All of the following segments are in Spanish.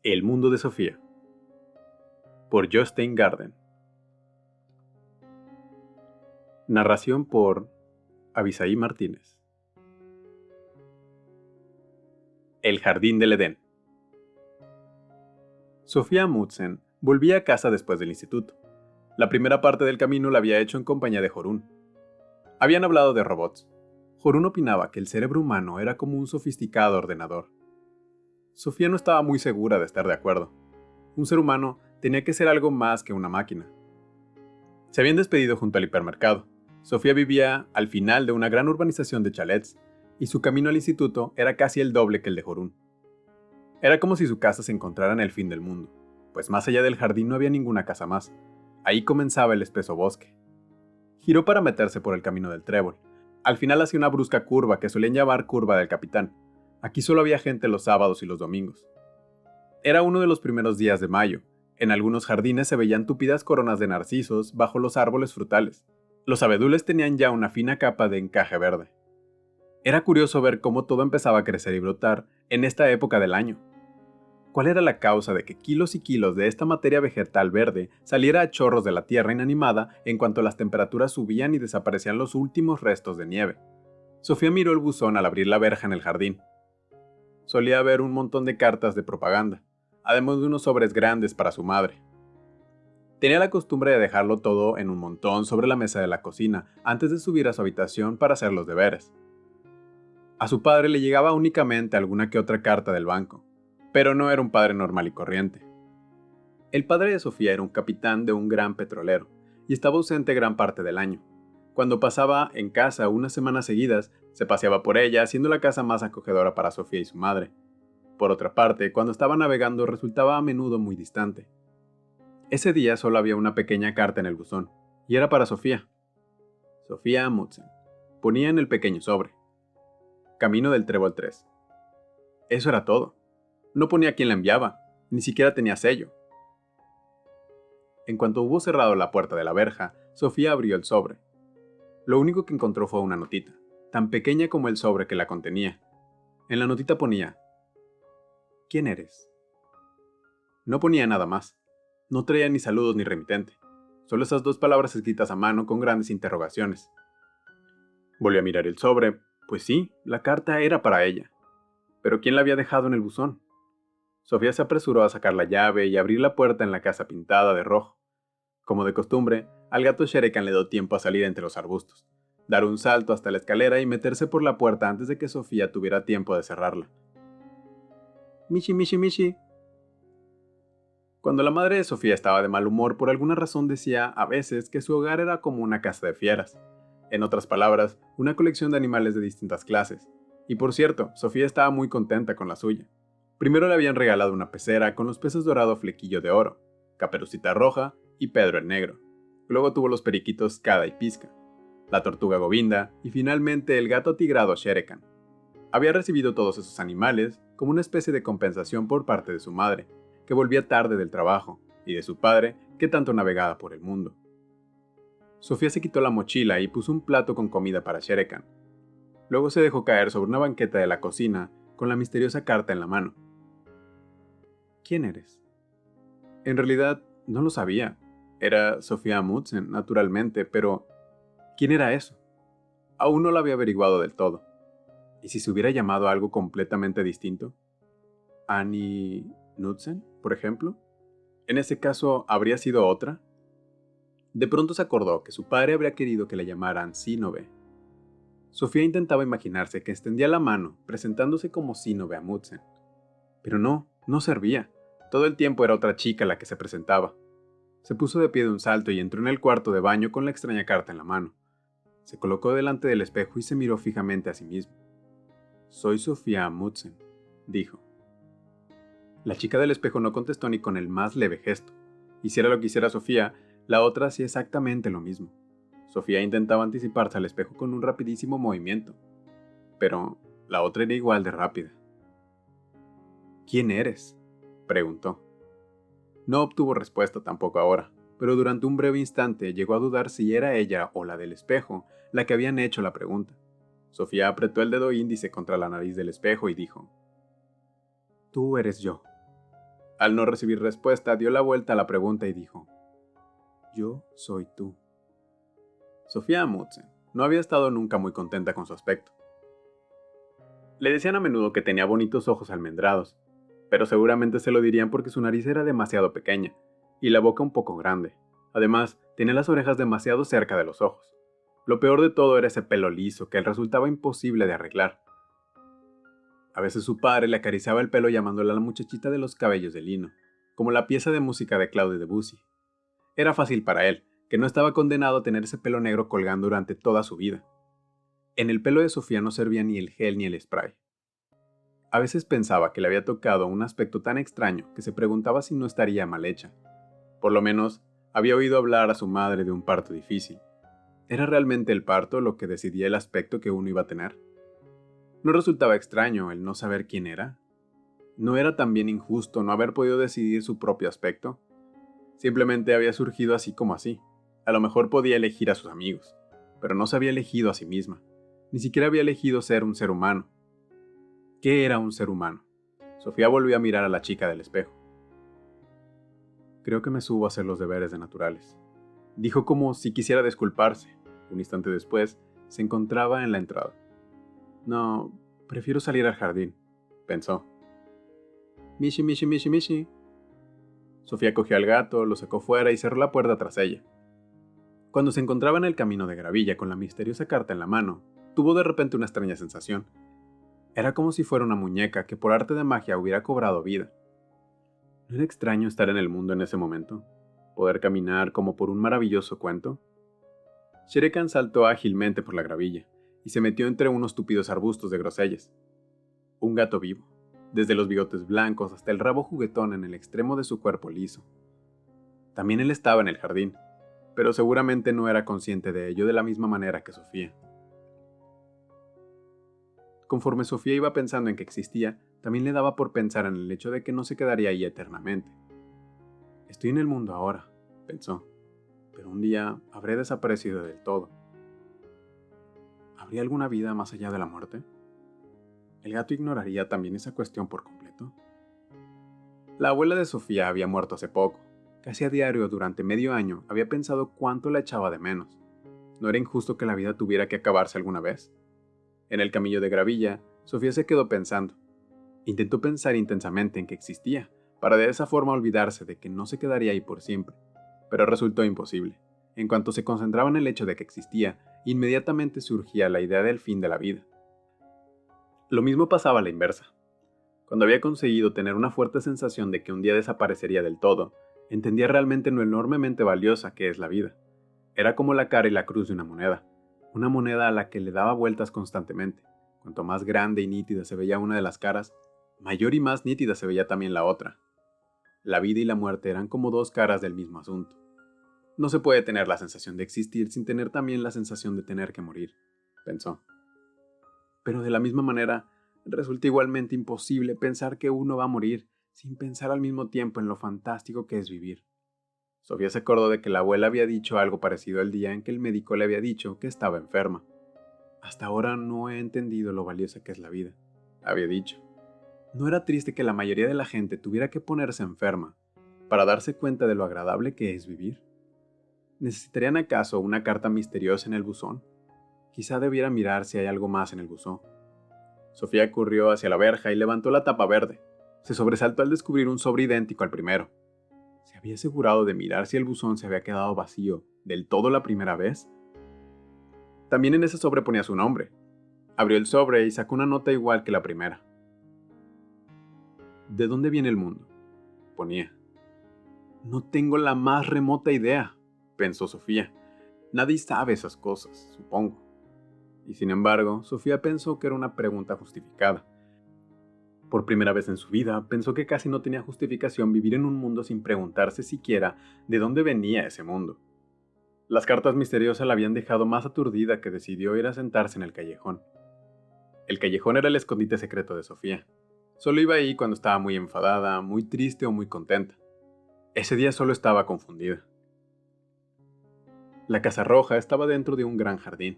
El mundo de Sofía, por Jostein Gaarden. Narración por Abisaí Martínez. El jardín del Edén. Sofía Amundsen volvía a casa después del instituto. La primera parte del camino la había hecho en compañía de Jorún. Habían hablado de robots. Jorún opinaba que el cerebro humano era como un sofisticado ordenador. Sofía no estaba muy segura de estar de acuerdo. Un ser humano tenía que ser algo más que una máquina. Se habían despedido junto al hipermercado. Sofía vivía al final de una gran urbanización de chalets, y su camino al instituto era casi el doble que el de Jorún. Era como si su casa se encontrara en el fin del mundo, pues más allá del jardín no había ninguna casa más. Ahí comenzaba el espeso bosque. Giró para meterse por el camino del trébol. Al final hacía una brusca curva que solían llamar curva del capitán. Aquí solo había gente los sábados y los domingos. Era uno de los primeros días de mayo. En algunos jardines se veían tupidas coronas de narcisos bajo los árboles frutales. Los abedules tenían ya una fina capa de encaje verde. Era curioso ver cómo todo empezaba a crecer y brotar en esta época del año. ¿Cuál era la causa de que kilos y kilos de esta materia vegetal verde saliera a chorros de la tierra inanimada en cuanto las temperaturas subían y desaparecían los últimos restos de nieve? Sofía miró el buzón al abrir la verja en el jardín. Solía haber un montón de cartas de propaganda, además de unos sobres grandes para su madre. Tenía la costumbre de dejarlo todo en un montón sobre la mesa de la cocina antes de subir a su habitación para hacer los deberes. A su padre le llegaba únicamente alguna que otra carta del banco, pero no era un padre normal y corriente. El padre de Sofía era un capitán de un gran petrolero y estaba ausente gran parte del año. Cuando pasaba en casa unas semanas seguidas, se paseaba por ella, haciendo la casa más acogedora para Sofía y su madre. Por otra parte, cuando estaba navegando resultaba a menudo muy distante. Ese día solo había una pequeña carta en el buzón, y era para Sofía. Sofía Amundsen. Ponía en el pequeño sobre: Camino del Trébol 3. Eso era todo. No ponía quién la enviaba, ni siquiera tenía sello. En cuanto hubo cerrado la puerta de la verja, Sofía abrió el sobre. Lo único que encontró fue una notita, tan pequeña como el sobre que la contenía. En la notita ponía: ¿Quién eres? No ponía nada más. No traía ni saludos ni remitente. Solo esas dos palabras escritas a mano con grandes interrogaciones. Volvió a mirar el sobre. Pues sí, la carta era para ella. ¿Pero quién la había dejado en el buzón? Sofía se apresuró a sacar la llave y abrir la puerta en la casa pintada de rojo. Como de costumbre, al gato Sherekan le dio tiempo a salir entre los arbustos, dar un salto hasta la escalera y meterse por la puerta antes de que Sofía tuviera tiempo de cerrarla. Mishi, Mishi, Mishi. Cuando la madre de Sofía estaba de mal humor, por alguna razón decía a veces que su hogar era como una casa de fieras. En otras palabras, una colección de animales de distintas clases. Y por cierto, Sofía estaba muy contenta con la suya. Primero le habían regalado una pecera con los peces dorado Flequillo de Oro, Caperucita Roja y Pedro el Negro. Luego tuvo los periquitos Cada y Pizca, la tortuga Govinda y finalmente el gato tigrado Sherekan. Había recibido todos esos animales como una especie de compensación por parte de su madre, que volvía tarde del trabajo, y de su padre, que tanto navegaba por el mundo. Sofía se quitó la mochila y puso un plato con comida para Sherekan. Luego se dejó caer sobre una banqueta de la cocina con la misteriosa carta en la mano. ¿Quién eres? En realidad, no lo sabía. Era Sofía Amundsen, naturalmente, pero ¿quién era eso? Aún no lo había averiguado del todo. ¿Y si se hubiera llamado algo completamente distinto? ¿Annie Knudsen, por ejemplo? ¿En ese caso habría sido otra? De pronto se acordó que su padre habría querido que la llamaran Sinobe. Sofía intentaba imaginarse que extendía la mano, presentándose como Sinobe Amundsen. Pero no servía. Todo el tiempo era otra chica la que se presentaba. Se puso de pie de un salto y entró en el cuarto de baño con la extraña carta en la mano. Se colocó delante del espejo y se miró fijamente a sí mismo. «Soy Sofía Amundsen», dijo. La chica del espejo no contestó ni con el más leve gesto. Hiciera lo que hiciera Sofía, la otra hacía exactamente lo mismo. Sofía intentaba anticiparse al espejo con un rapidísimo movimiento, pero la otra era igual de rápida. «¿Quién eres?», preguntó. No obtuvo respuesta tampoco ahora, pero durante un breve instante llegó a dudar si era ella o la del espejo la que habían hecho la pregunta. Sofía apretó el dedo índice contra la nariz del espejo y dijo: «Tú eres yo». Al no recibir respuesta, dio la vuelta a la pregunta y dijo: «Yo soy tú». Sofía Amundsen no había estado nunca muy contenta con su aspecto. Le decían a menudo que tenía bonitos ojos almendrados, pero seguramente se lo dirían porque su nariz era demasiado pequeña y la boca un poco grande. Además, tenía las orejas demasiado cerca de los ojos. Lo peor de todo era ese pelo liso que resultaba imposible de arreglar. A veces su padre le acariciaba el pelo llamándola la muchachita de los cabellos de lino, como la pieza de música de Claude Debussy. Era fácil para él, que no estaba condenado a tener ese pelo negro colgando durante toda su vida. En el pelo de Sofía no servía ni el gel ni el spray. A veces pensaba que le había tocado un aspecto tan extraño que se preguntaba si no estaría mal hecha. Por lo menos, había oído hablar a su madre de un parto difícil. ¿Era realmente el parto lo que decidía el aspecto que uno iba a tener? ¿No resultaba extraño el no saber quién era? ¿No era también injusto no haber podido decidir su propio aspecto? Simplemente había surgido así como así. A lo mejor podía elegir a sus amigos, pero no se había elegido a sí misma. Ni siquiera había elegido ser un ser humano. ¿Qué era un ser humano? Sofía volvió a mirar a la chica del espejo. «Creo que me subo a hacer los deberes de naturales», dijo como si quisiera disculparse. Un instante después, se encontraba en la entrada. «No, prefiero salir al jardín», pensó. «Mishi, mishi, mishi, mishi». Sofía cogió al gato, lo sacó fuera y cerró la puerta tras ella. Cuando se encontraba en el camino de gravilla con la misteriosa carta en la mano, tuvo de repente una extraña sensación. Era como si fuera una muñeca que por arte de magia hubiera cobrado vida. ¿No era extraño estar en el mundo en ese momento? ¿Poder caminar como por un maravilloso cuento? Shere Khan saltó ágilmente por la gravilla y se metió entre unos tupidos arbustos de grosellas. Un gato vivo, desde los bigotes blancos hasta el rabo juguetón en el extremo de su cuerpo liso. También él estaba en el jardín, pero seguramente no era consciente de ello de la misma manera que Sofía. Conforme Sofía iba pensando en que existía, también le daba por pensar en el hecho de que no se quedaría ahí eternamente. «Estoy en el mundo ahora», pensó, «pero un día habré desaparecido del todo. ¿Habría alguna vida más allá de la muerte? ¿El gato ignoraría también esa cuestión por completo?» La abuela de Sofía había muerto hace poco. Casi a diario durante medio año había pensado cuánto la echaba de menos. ¿No era injusto que la vida tuviera que acabarse alguna vez? En el camino de gravilla, Sofía se quedó pensando. Intentó pensar intensamente en que existía, para de esa forma olvidarse de que no se quedaría ahí por siempre, pero resultó imposible. En cuanto se concentraba en el hecho de que existía, inmediatamente surgía la idea del fin de la vida. Lo mismo pasaba a la inversa. Cuando había conseguido tener una fuerte sensación de que un día desaparecería del todo, entendía realmente lo enormemente valiosa que es la vida. Era como la cara y la cruz de una moneda a la que le daba vueltas constantemente. Cuanto más grande y nítida se veía una de las caras, mayor y más nítida se veía también la otra. La vida y la muerte eran como dos caras del mismo asunto. No se puede tener la sensación de existir sin tener también la sensación de tener que morir, pensó. Pero de la misma manera, resulta igualmente imposible pensar que uno va a morir sin pensar al mismo tiempo en lo fantástico que es vivir. Sofía se acordó de que la abuela había dicho algo parecido el día en que el médico le había dicho que estaba enferma. «Hasta ahora no he entendido lo valiosa que es la vida», había dicho. ¿No era triste que la mayoría de la gente tuviera que ponerse enferma para darse cuenta de lo agradable que es vivir? ¿Necesitarían acaso una carta misteriosa en el buzón? Quizá debiera mirar si hay algo más en el buzón. Sofía corrió hacia la verja y levantó la tapa verde. Se sobresaltó al descubrir un sobre idéntico al primero. ¿Se había asegurado de mirar si el buzón se había quedado vacío del todo la primera vez? También en ese sobre ponía su nombre. Abrió el sobre y sacó una nota igual que la primera. «¿De dónde viene el mundo?», ponía. «No tengo la más remota idea», pensó Sofía. «Nadie sabe esas cosas, supongo». Y sin embargo, Sofía pensó que era una pregunta justificada. Por primera vez en su vida, pensó que casi no tenía justificación vivir en un mundo sin preguntarse siquiera de dónde venía ese mundo. Las cartas misteriosas la habían dejado más aturdida que decidió ir a sentarse en el callejón. El callejón era el escondite secreto de Sofía. Solo iba ahí cuando estaba muy enfadada, muy triste o muy contenta. Ese día solo estaba confundida. La casa roja estaba dentro de un gran jardín,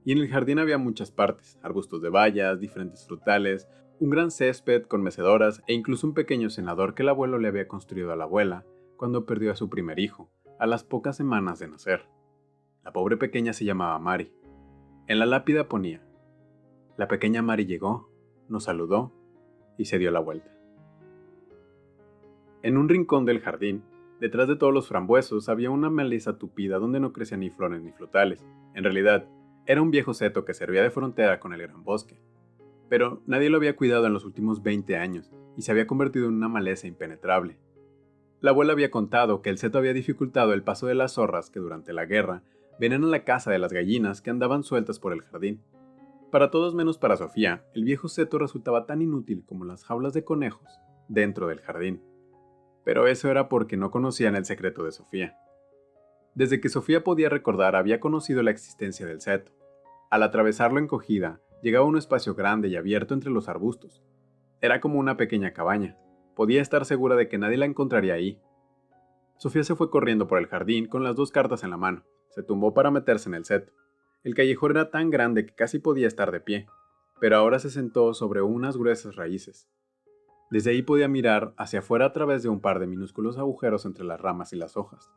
y en el jardín había muchas partes, arbustos de bayas, diferentes frutales, Un gran césped con mecedoras e incluso un pequeño cenador que el abuelo le había construido a la abuela cuando perdió a su primer hijo, a las pocas semanas de nacer. La pobre pequeña se llamaba Mari. En la lápida ponía: la pequeña Mari llegó, nos saludó y se dio la vuelta. En un rincón del jardín, detrás de todos los frambuesos, había una maleza tupida donde no crecían ni flores ni frutales. En realidad, era un viejo seto que servía de frontera con el gran bosque. Pero nadie lo había cuidado en los últimos 20 años y se había convertido en una maleza impenetrable. La abuela había contado que el seto había dificultado el paso de las zorras que durante la guerra venían a la caza de las gallinas que andaban sueltas por el jardín. Para todos menos para Sofía, el viejo seto resultaba tan inútil como las jaulas de conejos dentro del jardín. Pero eso era porque no conocían el secreto de Sofía. Desde que Sofía podía recordar había conocido la existencia del seto. Al atravesarlo encogida, llegaba a un espacio grande y abierto entre los arbustos. Era como una pequeña cabaña. Podía estar segura de que nadie la encontraría ahí. Sofía se fue corriendo por el jardín con las 2 cartas en la mano. Se tumbó para meterse en el seto. El callejón era tan grande que casi podía estar de pie, pero ahora se sentó sobre unas gruesas raíces. Desde ahí podía mirar hacia afuera a través de un par de minúsculos agujeros entre las ramas y las hojas.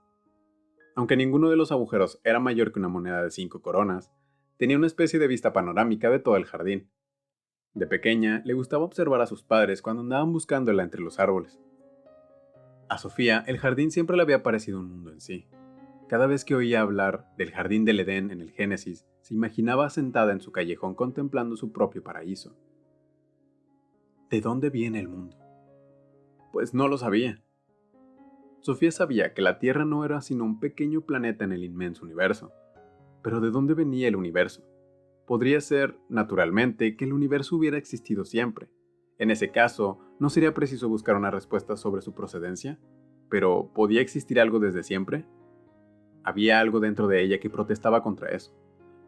Aunque ninguno de los agujeros era mayor que una moneda de 5 coronas, tenía una especie de vista panorámica de todo el jardín. De pequeña, le gustaba observar a sus padres cuando andaban buscándola entre los árboles. A Sofía, el jardín siempre le había parecido un mundo en sí. Cada vez que oía hablar del jardín del Edén en el Génesis, se imaginaba sentada en su callejón contemplando su propio paraíso. ¿De dónde viene el mundo? Pues no lo sabía. Sofía sabía que la Tierra no era sino un pequeño planeta en el inmenso universo. Pero ¿de dónde venía el universo? Podría ser, naturalmente, que el universo hubiera existido siempre. En ese caso, ¿no sería preciso buscar una respuesta sobre su procedencia? ¿Pero podía existir algo desde siempre? Había algo dentro de ella que protestaba contra eso.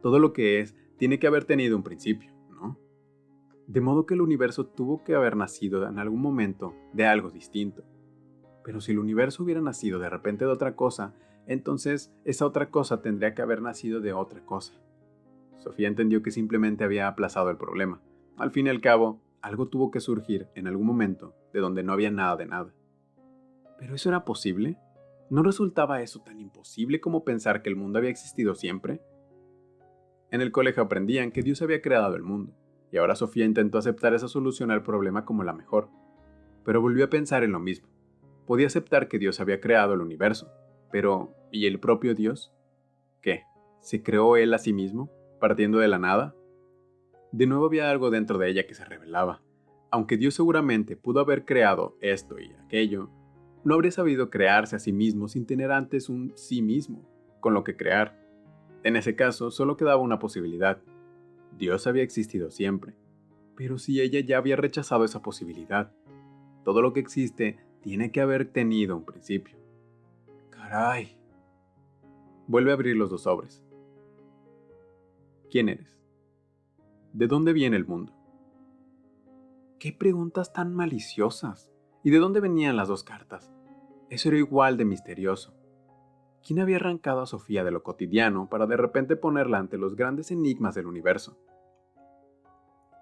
Todo lo que es tiene que haber tenido un principio, ¿no? De modo que el universo tuvo que haber nacido en algún momento de algo distinto. Pero si el universo hubiera nacido de repente de otra cosa, entonces esa otra cosa tendría que haber nacido de otra cosa. Sofía entendió que simplemente había aplazado el problema. Al fin y al cabo, algo tuvo que surgir en algún momento de donde no había nada de nada. ¿Pero eso era posible? ¿No resultaba eso tan imposible como pensar que el mundo había existido siempre? En el colegio aprendían que Dios había creado el mundo, y ahora Sofía intentó aceptar esa solución al problema como la mejor. Pero volvió a pensar en lo mismo. Podía aceptar que Dios había creado el universo, pero ¿y el propio Dios? ¿Qué? ¿Se creó él a sí mismo, partiendo de la nada? De nuevo había algo dentro de ella que se rebelaba. Aunque Dios seguramente pudo haber creado esto y aquello, no habría sabido crearse a sí mismo sin tener antes un sí mismo, con lo que crear. En ese caso, solo quedaba una posibilidad. Dios había existido siempre. Pero si ella ya había rechazado esa posibilidad, todo lo que existe tiene que haber tenido un principio. ¡Caray! Vuelve a abrir los 2 sobres. ¿Quién eres? ¿De dónde viene el mundo? ¡Qué preguntas tan maliciosas! ¿Y de dónde venían las 2 cartas? Eso era igual de misterioso. ¿Quién había arrancado a Sofía de lo cotidiano para de repente ponerla ante los grandes enigmas del universo?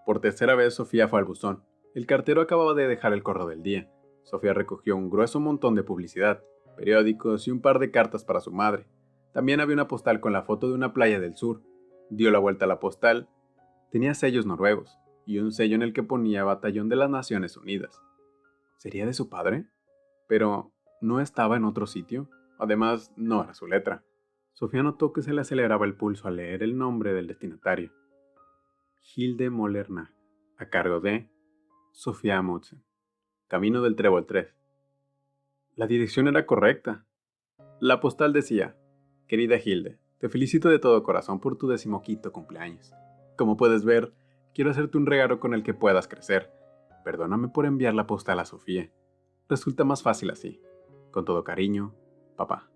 Por tercera vez Sofía fue al buzón. El cartero acababa de dejar el correo del día. Sofía recogió un grueso montón de publicidad, periódicos y un par de cartas para su madre. También había una postal con la foto de una playa del sur. Dio la vuelta a la postal. Tenía sellos noruegos y un sello en el que ponía Batallón de las Naciones Unidas. ¿Sería de su padre? Pero ¿no estaba en otro sitio? Además, no era su letra. Sofía notó que se le aceleraba el pulso al leer el nombre del destinatario. Hilde Mollernach, a cargo de Sofía Amundsen. Camino del Trébol 3. La dirección era correcta. La postal decía: querida Hilde, te felicito de todo corazón por tu 15º cumpleaños. Como puedes ver, quiero hacerte un regalo con el que puedas crecer. Perdóname por enviar la postal a Sofía. Resulta más fácil así. Con todo cariño, papá.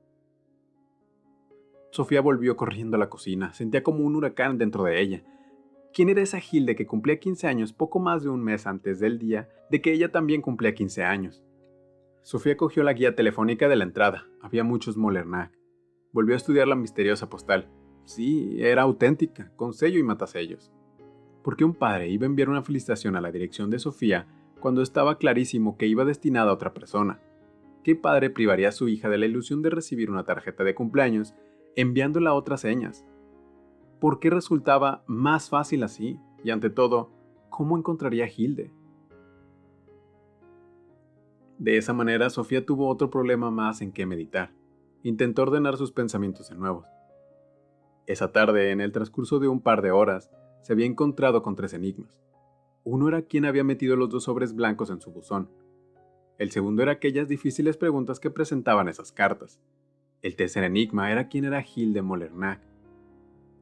Sofía volvió corriendo a la cocina. Sentía como un huracán dentro de ella. ¿Quién era esa Hilde que cumplía 15 años poco más de un mes antes del día de que ella también cumplía 15 años? Sofía cogió la guía telefónica de la entrada. Había muchos Mollernach. Volvió a estudiar la misteriosa postal. Sí, era auténtica, con sello y matasellos. ¿Por qué un padre iba a enviar una felicitación a la dirección de Sofía cuando estaba clarísimo que iba destinada a otra persona? ¿Qué padre privaría a su hija de la ilusión de recibir una tarjeta de cumpleaños enviándola a otras señas? ¿Por qué resultaba más fácil así? Y ante todo, ¿cómo encontraría a Hilde? De esa manera, Sofía tuvo otro problema más en que meditar. Intentó ordenar sus pensamientos de nuevo. Esa tarde, en el transcurso de un par de horas, se había encontrado con 3 enigmas. Uno era quién había metido los 2 sobres blancos en su buzón. El segundo era aquellas difíciles preguntas que presentaban esas cartas. El tercer enigma era quién era Hilde Molernac.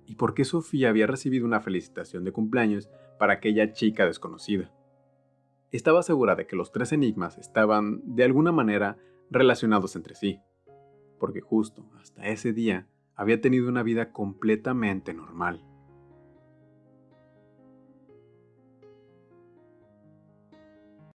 ¿Y por qué Sofía había recibido una felicitación de cumpleaños para aquella chica desconocida? Estaba segura de que los 3 enigmas estaban, de alguna manera, relacionados entre sí, porque justo hasta ese día había tenido una vida completamente normal.